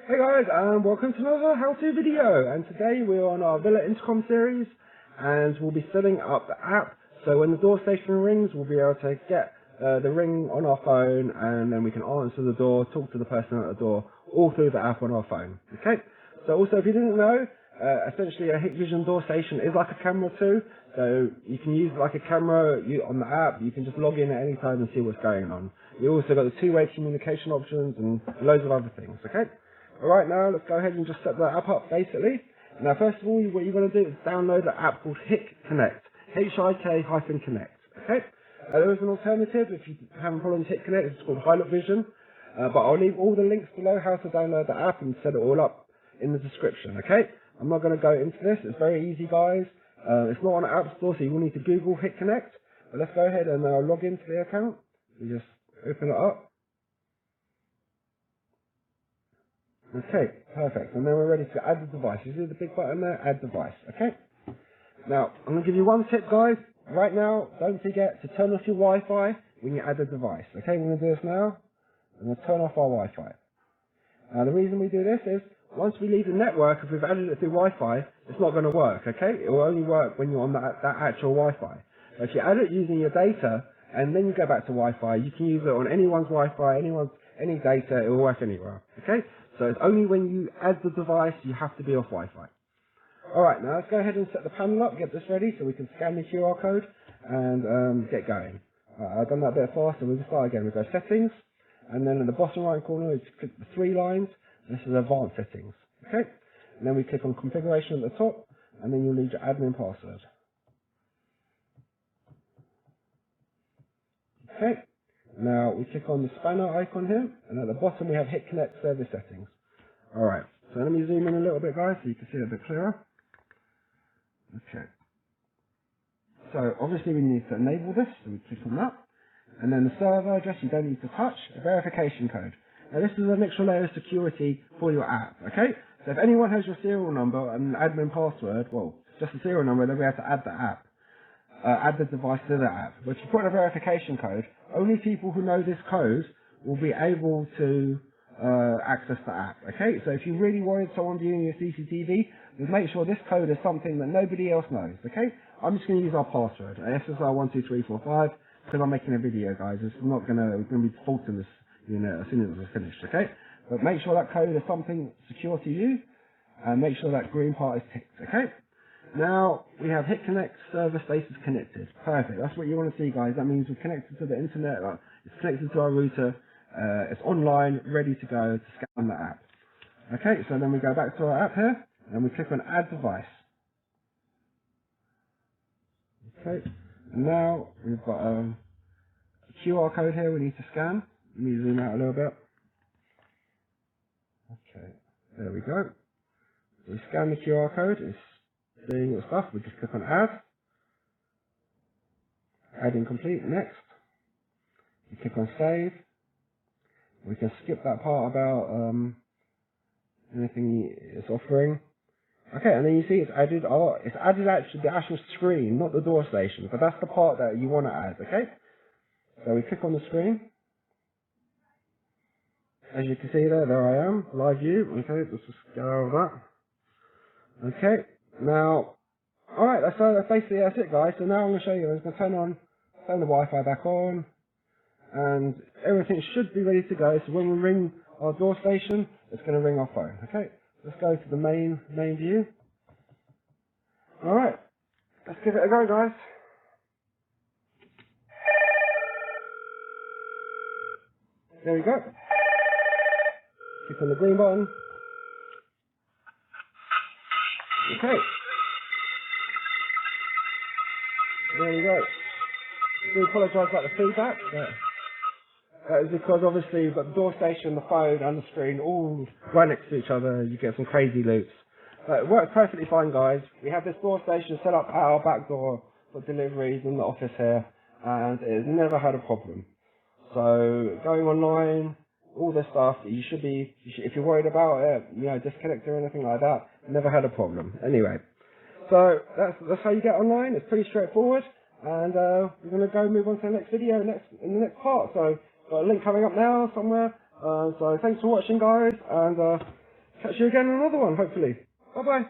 Hey guys, and welcome to another how-to video. And today we're on our Villa Intercom series, and we'll be setting up the app. So when the door station rings, we'll be able to get the ring on our phone, and then we can answer the door, talk to the person at the door, all through the app on our phone. Okay. So also, if you didn't know, essentially a Hikvision door station is like a camera too. So you can use like a camera on the app. You can just log in at any time and see what's going on. You also got the two-way communication options and loads of other things. Okay. Alright, now let's go ahead and just set the app up basically. Now first of all, what you're going to do is download an app called Hik-Connect. Hik-Connect. Okay? There is an alternative if you haven't followed Hik-Connect, it's called Hikvision. But I'll leave all the links below how to download the app and set it all up in the description. Okay? I'm not going to go into this, it's very easy guys. It's not on the App Store, so you will need to Google Hik-Connect. But let's go ahead and log into the account. We just open it up. Okay, perfect. And then we're ready to add the device. You see the big button there? Add device. Okay? Now, I'm going to give you one tip, guys. Right now, don't forget to turn off your Wi-Fi when you add the device. Okay, we're going to do this now. I'm going to turn off our Wi-Fi. Now, the reason we do this is, once we leave the network, if we've added it through Wi-Fi, it's not going to work, okay? It will only work when you're on that actual Wi-Fi. But if you add it using your data, and then you go back to Wi-Fi, you can use it on anyone's Wi-Fi, any data, it will work anywhere, okay? So it's only when you add the device, you have to be off Wi-Fi. Alright, now let's go ahead and set the panel up, get this ready so we can scan the QR code and get going. I've done that a bit fast, so we'll start again. We'll go settings, and then in the bottom right corner, we click the three lines. This is advanced settings, okay? And then we click on configuration at the top, and then you'll need your admin password. Okay. Now we click on the spanner icon here, and at the bottom we have Hik-Connect service settings. Alright, so let me zoom in a little bit guys so you can see it a bit clearer. Okay. So obviously we need to enable this, so we click on that. And then the server address you don't need to touch, a verification code. Now this is an extra layer of security for your app, okay? So if anyone has your serial number and admin password, well, just a serial number, they'll be able to add the app. Add the device to the app. But if you put a verification code, only people who know this code will be able to access the app. Okay, so if you really wanted someone viewing your CCTV, just make sure this code is something that nobody else knows. Okay, I'm just going to use our password, SSR12345, because I'm making a video, guys. It's not going to be defaulting this as soon as it's finished. Okay, but make sure that code is something secure to you, and make sure that green part is ticked. Okay. Now, we have Hik-Connect server status connected. Perfect. That's what you want to see, guys. That means we're connected to the internet. It's connected to our router. It's online, ready to go to scan the app. Okay, so then we go back to our app here, and we click on Add Device. Okay, and now we've got a QR code here we need to scan. Let me zoom out a little bit. Okay, there we go. We scan the QR code. It's doing its stuff. We just click on Add. Adding complete. Next. We click on Save. We can skip that part about anything it's offering. Okay, and then you see it's added. Oh, it's added actually the actual screen, not the door station. But that's the part that you want to add. Okay. So we click on the screen. As you can see there I am, live view. Okay, let's just get out of that. Okay. Now, alright, that's basically it guys. So now I'm going to show you, I'm going to turn the Wi-Fi back on, and everything should be ready to go. So when we ring our door station, it's going to ring our phone. Okay, let's go to the main view. Alright, let's give it a go guys. There we go. Click on the green button. Okay. There we go. I do apologise about the feedback. That is because obviously you've got the door station, the phone and the screen all right next to each other. You get some crazy loops. But it works perfectly fine guys. We have this door station set up at our back door for deliveries in the office here, and it's never had a problem. So going online, all this stuff, if you're worried about it, disconnect or anything like that, never had a problem. Anyway, so that's how you get online. It's pretty straightforward, and we're going to go move on to the next video in the next part. So got a link coming up now somewhere. So thanks for watching, guys, and Catch you again on another one, hopefully. Bye bye.